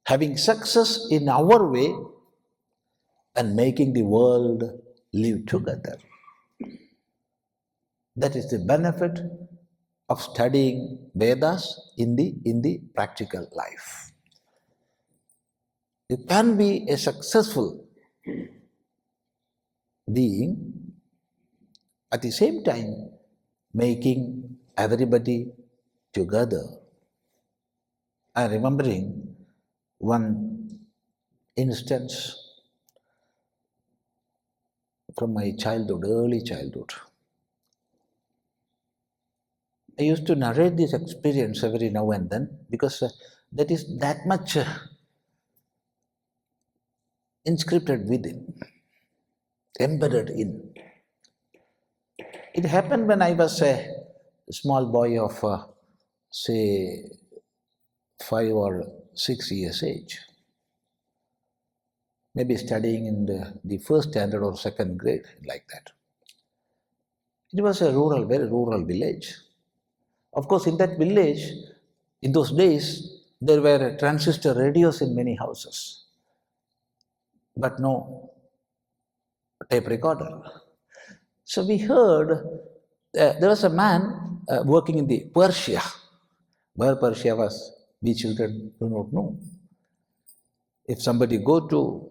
having success in our way and making the world live together. That is the benefit of studying Vedas in the practical life. You can be a successful being, at the same time making everybody together. I'm remembering one instance from my childhood, early childhood. I used to narrate this experience every now and then because that is that much inscripted within, embedded in. It happened when I was a small boy of, say, 5 or 6 years age, maybe studying in the first standard or second grade, like that. It was a rural, very rural village. Of course, in that village, in those days, there were transistor radios in many houses, but no tape recorder. So we heard there was a man working in the Persia. Where Persia was, we children do not know. If somebody go to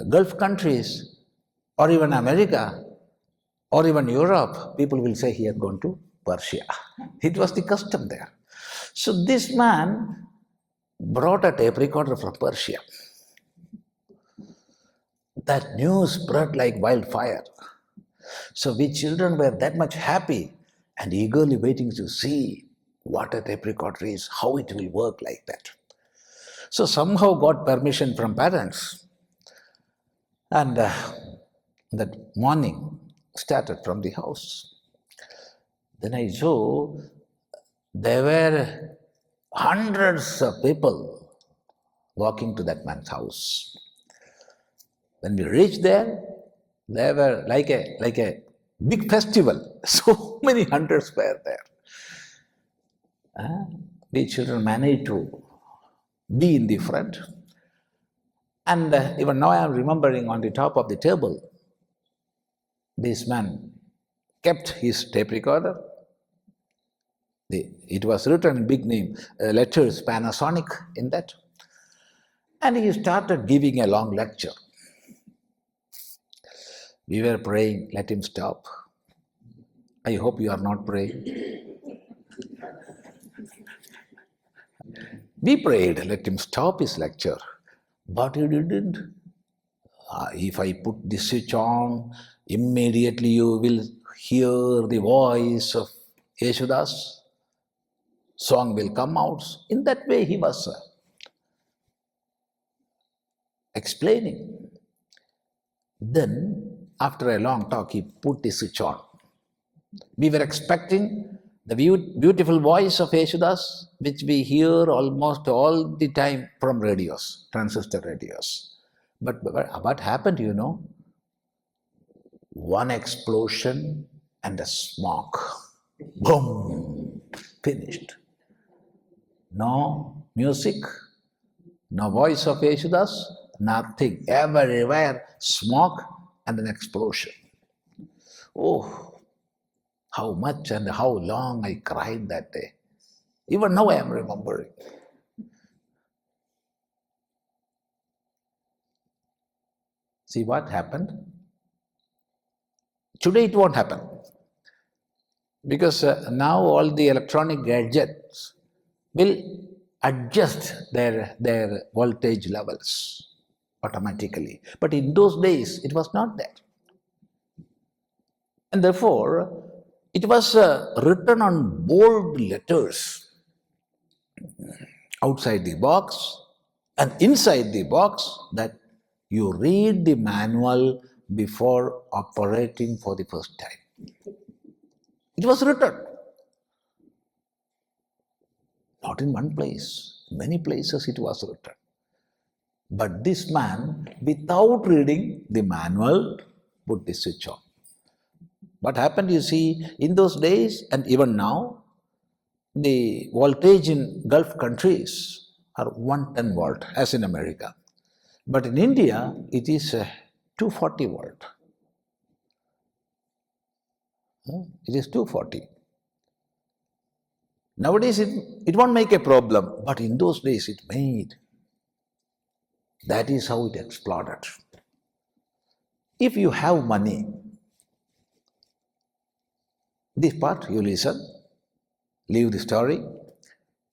Gulf countries or even America or even Europe, people will say he had gone to Persia. It was the custom there. So this man brought a tape recorder from Persia. That news spread like wildfire. So we children were that much happy and eagerly waiting to see what a tape recorder is, how it will work like that. So somehow got permission from parents, and that morning started from the house. Then I saw there were hundreds of people walking to that man's house. When we reached there were like a big festival. So many hundreds were there. We children managed to be in the front. And even now I am remembering, on the top of the table, this man kept his tape recorder. It was written in big name, letters, Panasonic, in that. And he started giving a long lecture. We were praying, let him stop. I hope you are not praying. We prayed, let him stop his lecture. But he didn't. If I put the switch on, immediately you will hear the voice of Yeshudas. Song will come out. In that way he was explaining. Then, after a long talk, he put the switch on. We were expecting the beautiful voice of Yeshudas, which we hear almost all the time from radios, transistor radios. But what happened, you know? One explosion and a smoke. Boom! Finished. No music, no voice of Yeshudas, nothing. Everywhere smoke and an explosion. Oh, how much and how long I cried that day. Even now I am remembering. See what happened? Today it won't happen. Because now all the electronic gadgets will adjust their voltage levels automatically. But in those days, it was not there. And therefore, it was written on bold letters outside the box and inside the box, that you read the manual before operating for the first time. It was written. Not in one place, many places it was written. But this man, without reading the manual, put the switch on. What happened, you see, in those days and even now, the voltage in Gulf countries or 110 volt as in America. But in India, it is 240 volt. It is 240. Nowadays, it won't make a problem, but in those days it made. That is how it exploded. If you have money, this part you listen, leave the story.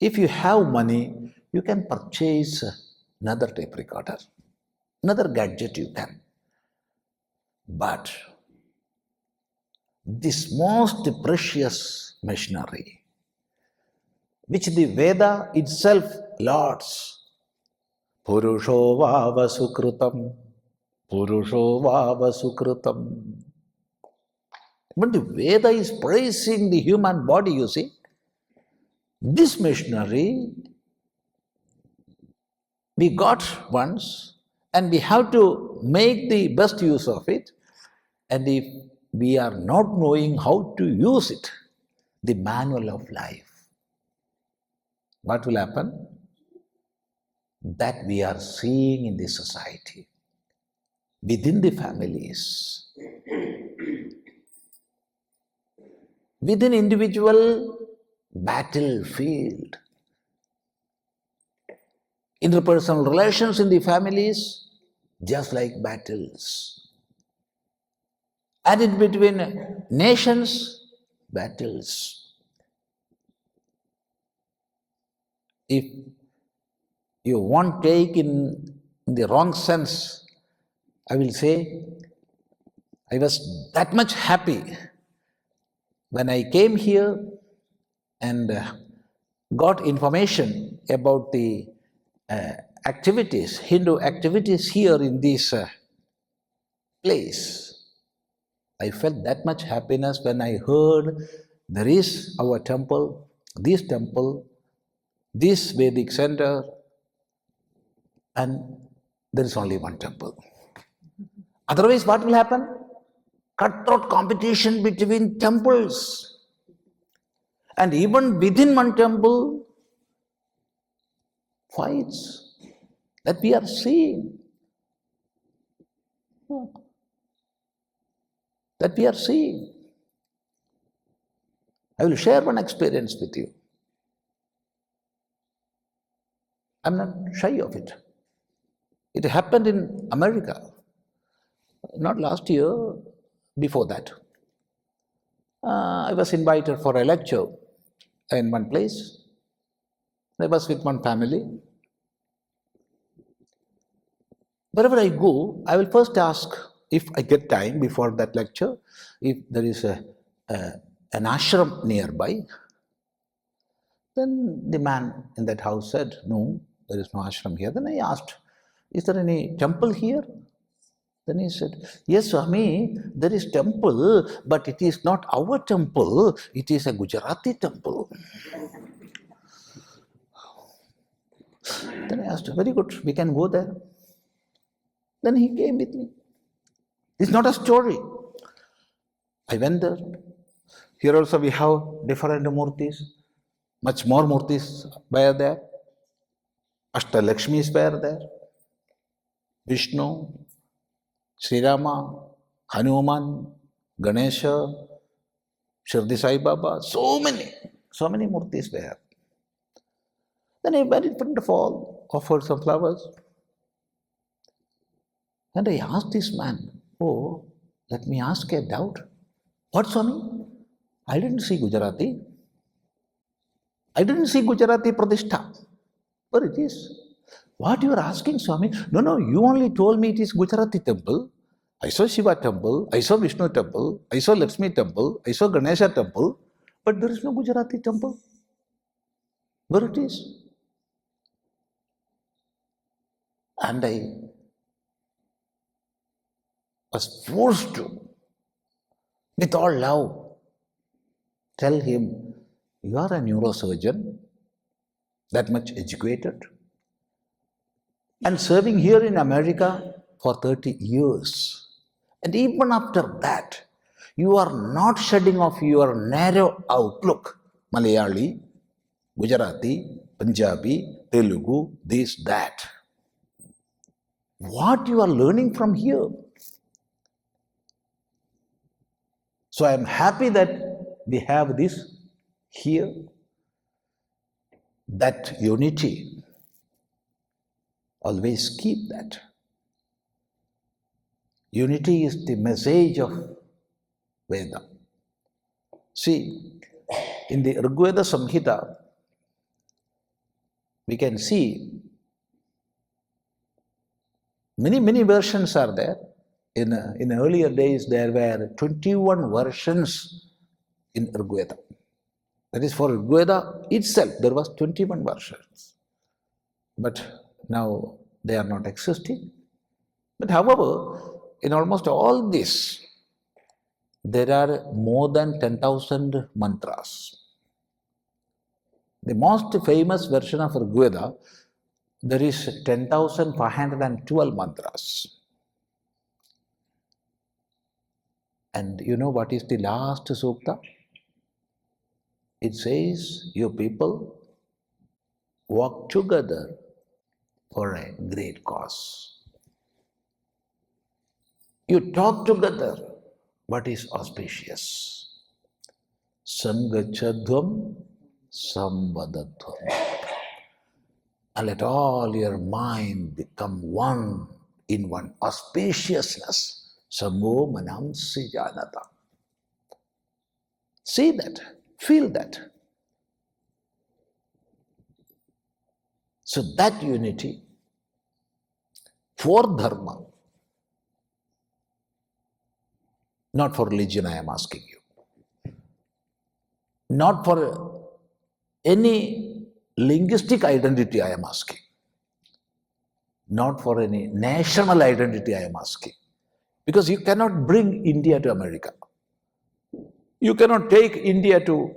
If you have money, you can purchase another tape recorder, another gadget you can. But this most precious machinery, which the Veda itself lauds, Purusho Vava Sukrutam, Purusho Vava Sukrutam. When the Veda is praising the human body, you see, this machinery we got once and we have to make the best use of it. And if we are not knowing how to use it, the manual of life, what will happen? That we are seeing in the society, within the families, within individual battlefield, interpersonal relations in the families, just like battles. And in between nations, battles. If you won't take in the wrong sense, I will say, I was that much happy when I came here and got information about the activities, Hindu activities here in this place. I felt that much happiness when I heard there is our temple, this Vedic center, and there is only one temple. Otherwise, what will happen? Cutthroat competition between temples. And even within one temple, fights that we are seeing. That we are seeing. I will share one experience with you. I'm not shy of it. It happened in America. Not last year, before that. I was invited for a lecture in one place. I was with one family. Wherever I go, I will first ask, if I get time before that lecture, if there is an ashram nearby. Then the man in that house said, no, there is no ashram here. Then I asked, is there any temple here? Then he said, yes, Swami, there is temple, but it is not our temple, it is a Gujarati temple. Then I asked, very good, we can go there. Then he came with me. It's not a story. I went there. Here also we have different murtis. Much more murtis were there. Ashtalakshmis were there. Vishnu, Sri Rama, Hanuman, Ganesha, Shirdi Sai Baba, so many murtis were. Then I went in front of all, offered some flowers. And I asked this man, oh, let me ask a doubt. What, Swami? I didn't see Gujarati. I didn't see Gujarati Pradishta. Where it is? What you are asking, Swami? No, you only told me it is Gujarati temple. I saw Shiva temple, I saw Vishnu temple, I saw Lakshmi temple, I saw Ganesha temple, but there is no Gujarati temple. Where it is? And I was forced to, with all love, tell him, you are a neurosurgeon, that much educated, and serving here in America for 30 years. And even after that, you are not shedding off your narrow outlook, Malayali, Gujarati, Punjabi, Telugu, this, that. What you are learning from here? So I am happy that we have this here, that unity. Always keep that. Unity is the message of Veda. See, in the Rigveda Samhita, we can see many versions are there. In earlier days, there were 21 versions in Rigveda. That is, for Rigveda itself, there was 21 versions. But now they are not existing. But however, in almost all this, there are more than 10,000 mantras. The most famous version of Rigveda, there is 10,512 mantras. And you know what is the last sukta? It says, you people walk together for a great cause. You talk together what is auspicious. Sangachadvam samvadadvam. And let all your mind become one in one auspiciousness. Samgo manamsi janata. See that, feel that. So that unity for Dharma, not for religion, I am asking you. Not for any linguistic identity, I am asking. Not for any national identity, I am asking. Because you cannot bring India to America. You cannot take India to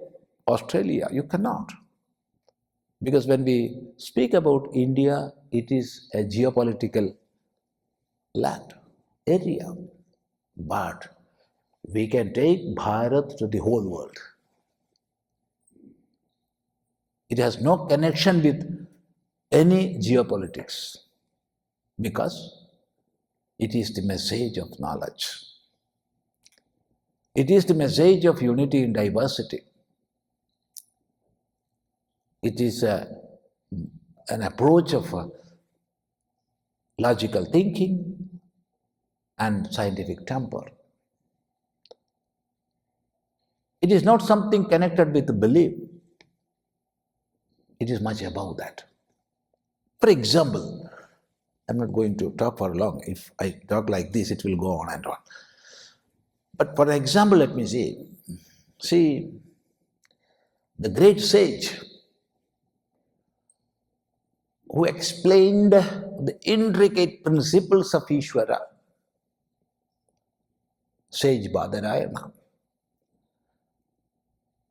Australia. You cannot. Because when we speak about India, it is a geopolitical land, area. But we can take Bharat to the whole world. It has no connection with any geopolitics because it is the message of knowledge. It is the message of unity in diversity. It is an approach of logical thinking and scientific temper. It is not something connected with belief. It is much above that. For example, I'm not going to talk for long. If I talk like this, it will go on and on. But for example, let me see, the great sage who explained the intricate principles of Ishvara, sage Badarayana.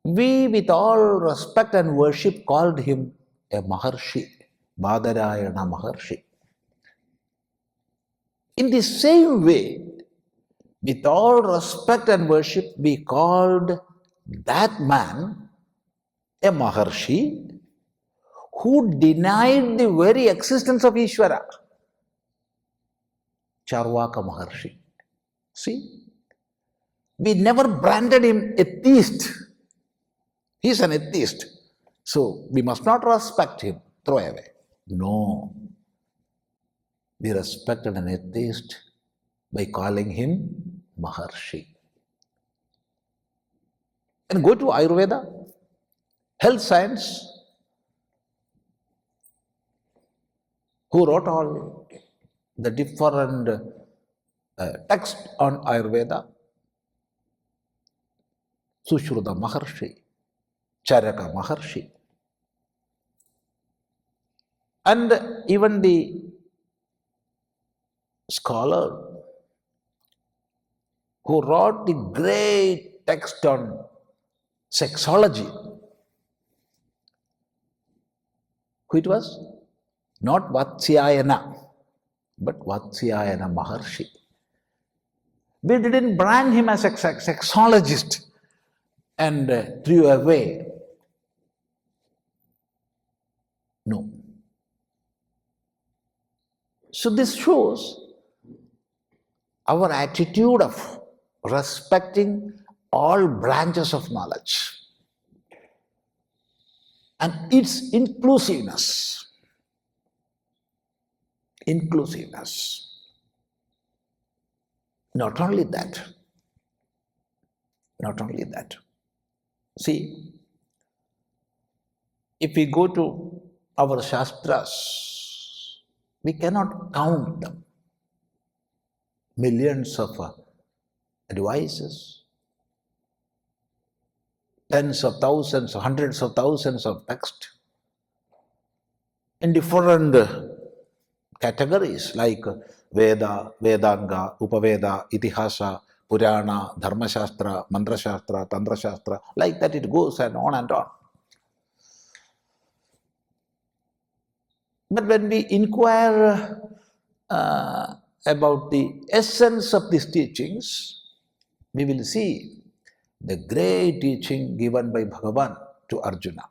We, with all respect and worship, called him a Maharshi, Badarayana Maharshi. In the same way, with all respect and worship, we called that man a Maharshi who denied the very existence of Ishvara. Charvaka Maharshi. See? We never branded him atheist. He is an atheist. So we must not respect him, throw away. No. We respected an atheist by calling him Maharshi. And go to Ayurveda, health science, who wrote all the different texts on Ayurveda. Sushruta Maharshi, Charaka Maharshi. And even the scholar who wrote the great text on sexology, who it was? Not Vatsyayana, but Vatsyayana Maharshi. We didn't brand him as a sexologist and threw away. No. So this shows our attitude of respecting all branches of knowledge and its inclusiveness. Inclusiveness. Not only that. See, if we go to our Shastras, we cannot count them. Millions of advices, tens of thousands, hundreds of thousands of texts in different categories like Veda, Vedanga, Upaveda, Itihasa, Purana, Dharma Shastra, Mantra Shastra, Tantra Shastra, like that it goes and on and on. But when we inquire about the essence of these teachings, we will see the great teaching given by Bhagavan to Arjuna.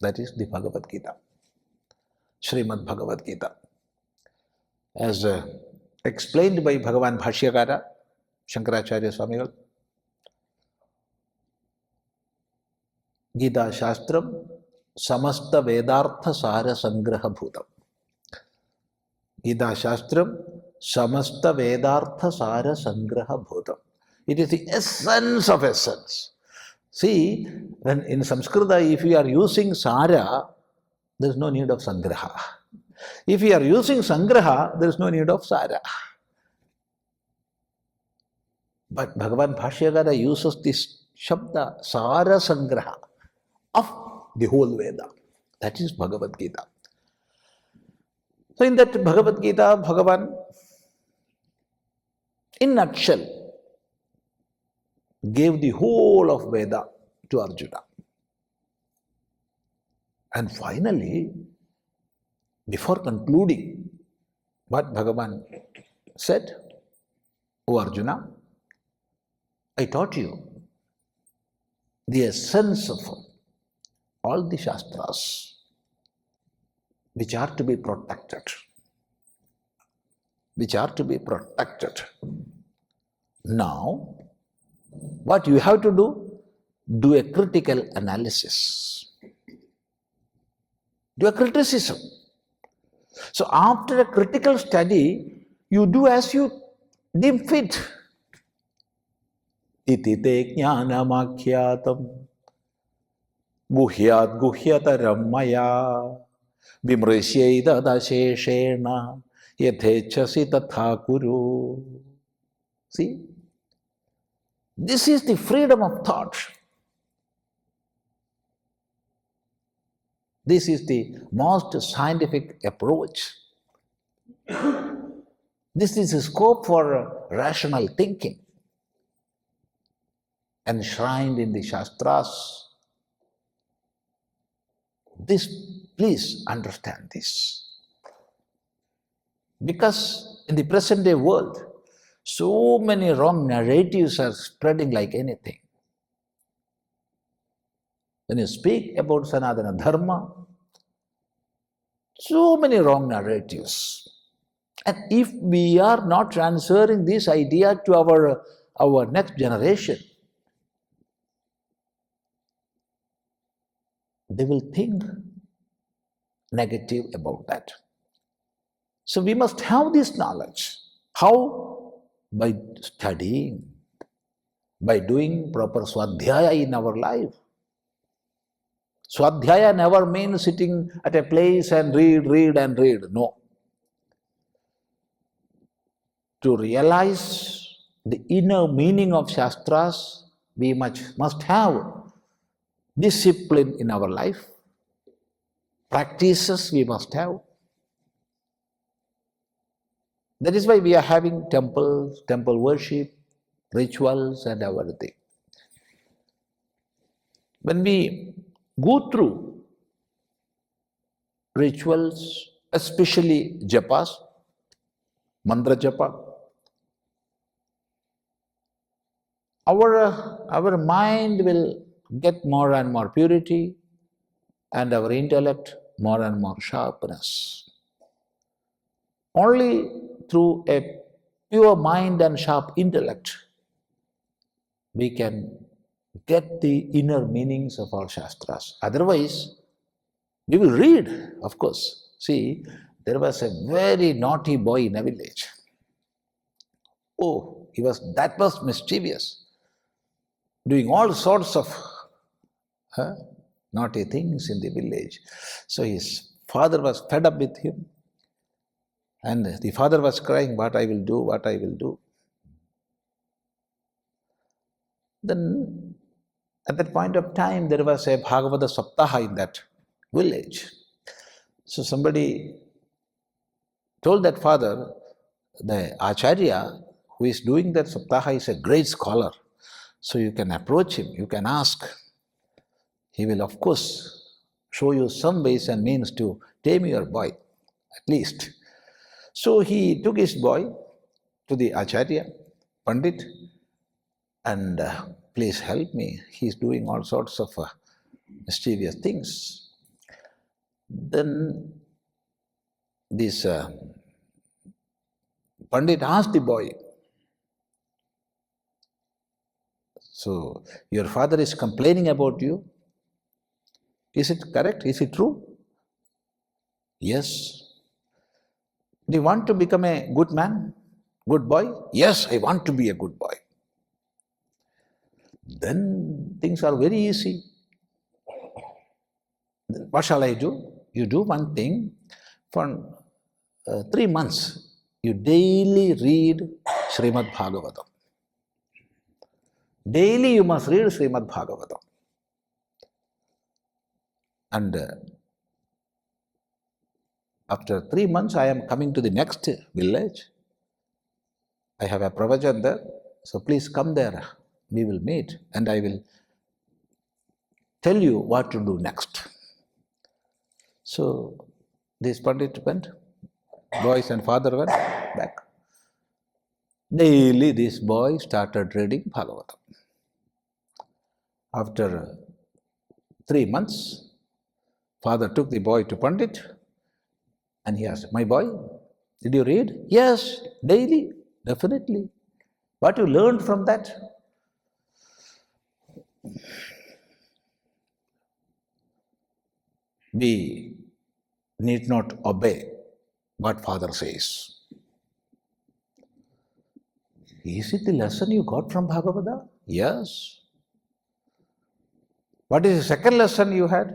That is the Bhagavad Gita, Srimad Bhagavad Gita. As explained by Bhagavan Bhashyakara, Shankaracharya Swamigal, Gita Shastram Samasta Vedartha Sara Sangraha Bhutam. Gita Shastram Samasta Vedartha Sara Sangraha Bhutam. It is the essence of essence. See, when in Samskrita, if you are using Sara, there is no need of Sangraha. If you are using Sangraha, there is no need of Sara. But Bhagavan Bhashyakara uses this Shabda, Sara Sangraha, of the whole Veda. That is Bhagavad Gita. So in that Bhagavad Gita, Bhagavan, in nutshell, gave the whole of Veda to Arjuna. And finally, before concluding, what Bhagavan said, O Arjuna, I taught you the essence of all the Shastras, which are to be protected. Now, what you have to do a critical analysis. Do a criticism. So after a critical study, you do as you deem fit. Iti te jnanamakyatam guhyat guhyataram maya vimrishyeda dasheshena yathechasi tatha kuru. See? This is the freedom of thought. This is the most scientific approach. This is the scope for rational thinking, enshrined in the Shastras. This, please understand this. Because in the present day world, so many wrong narratives are spreading like anything. When you speak about Sanatana Dharma, so many wrong narratives. And if we are not transferring this idea to our next generation, they will think negative about that. So we must have this knowledge. How? By studying, by doing proper swadhyaya in our life. Swadhyaya never means sitting at a place and read. No. To realize the inner meaning of Shastras, we must have discipline in our life. Practices we must have. That is why we are having temples, temple worship, rituals and everything. When we go through rituals, especially japas, mantra japa, our mind will get more and more purity and our intellect more and more sharpness. Only through a pure mind and sharp intellect we can get the inner meanings of our Shastras. Otherwise, we will read, of course. See, there was a very naughty boy in a village. Oh, that was mischievous, doing all sorts of naughty things in the village. So his father was fed up with him, and the father was crying, "What I will do, what I will do." Then, at that point of time, there was a Bhagavata Saptaha in that village. So somebody told that father, the Acharya who is doing that Saptaha is a great scholar. So you can approach him, you can ask. He will, of course, show you some ways and means to tame your boy, at least. So he took his boy to the Acharya, Pandit, and please help me. He's doing all sorts of mischievous things. Then this Pandit asked the boy, "So your father is complaining about you. Is it correct? Is it true?" "Yes." "Do you want to become a good man, good boy?" "Yes, I want to be a good boy." Then things are very easy. What shall I do? You do one thing. For 3 months, you daily read Srimad Bhagavatam. Daily you must read Srimad Bhagavatam. And after 3 months, I am coming to the next village. I have a pravachan there. So please come there. We will meet and I will tell you what to do next. So this Pandit went, boys and father went back. Daily this boy started reading Bhagavatam. After 3 months, father took the boy to Pandit and he asked, "My boy, did you read?" "Yes, daily, definitely." "What you learned from that?" We need not obey what father says. Is it the lesson you got from Bhagavata? Yes. What is the second lesson you had?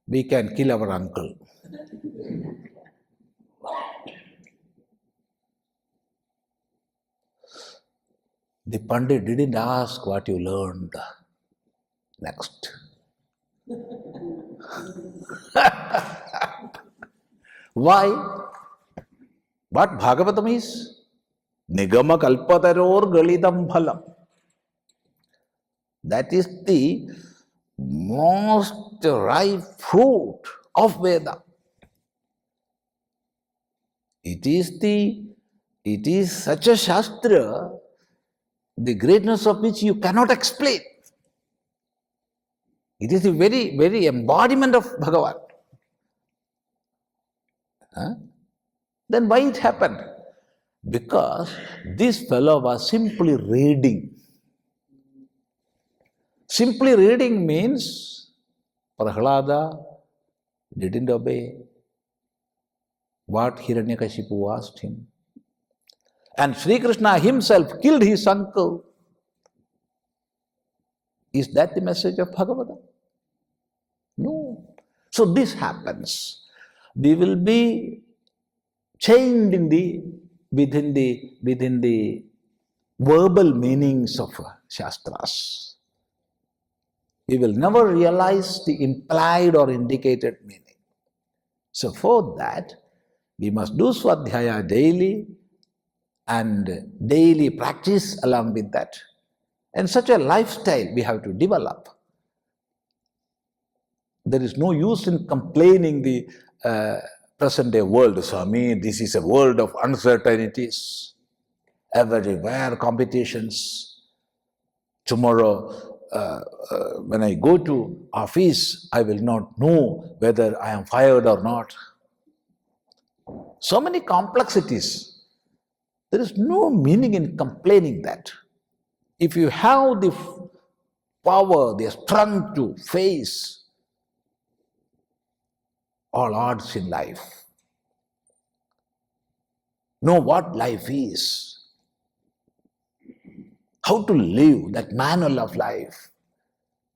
We can kill our uncle. The Pandit didn't ask what you learned next. Why? What Bhagavatam is? Nigama kalpataror galidam phalam. That is the most ripe fruit of Veda. It is such a Shastra, the greatness of which you cannot explain. It is the very, very embodiment of Bhagavan. Then why it happened? Because this fellow was simply reading. Simply reading means Prahlada didn't obey what Hiranyakashipu asked him. And Sri Krishna himself killed his uncle. Is that the message of Bhagavata? No. So this happens. We will be chained within the verbal meanings of Shastras. We will never realize the implied or indicated meaning. So for that, we must do Swadhyaya daily and daily practice along with that. And such a lifestyle we have to develop. There is no use in complaining the present-day world. Swami, this is a world of uncertainties, everywhere competitions. Tomorrow when I go to office, I will not know whether I am fired or not. So many complexities. There is no meaning in complaining that. If you have the power, the strength to face all odds in life, know what life is, how to live that manual of life,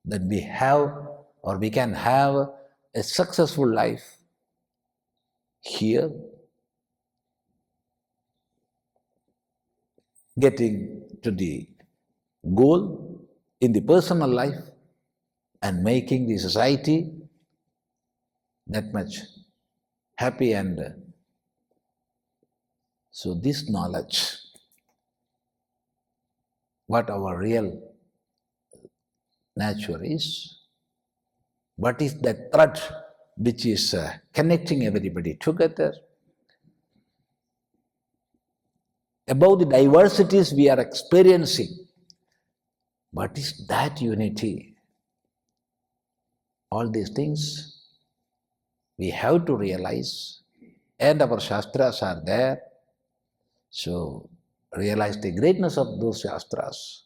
then we have or we can have a successful life here, getting to the goal in the personal life and making the society that much happy. And so this knowledge, what our real nature is, what is that thread which is connecting everybody together, about the diversities we are experiencing, what is that unity? All these things we have to realize, and our Shastras are there. So realize the greatness of those Shastras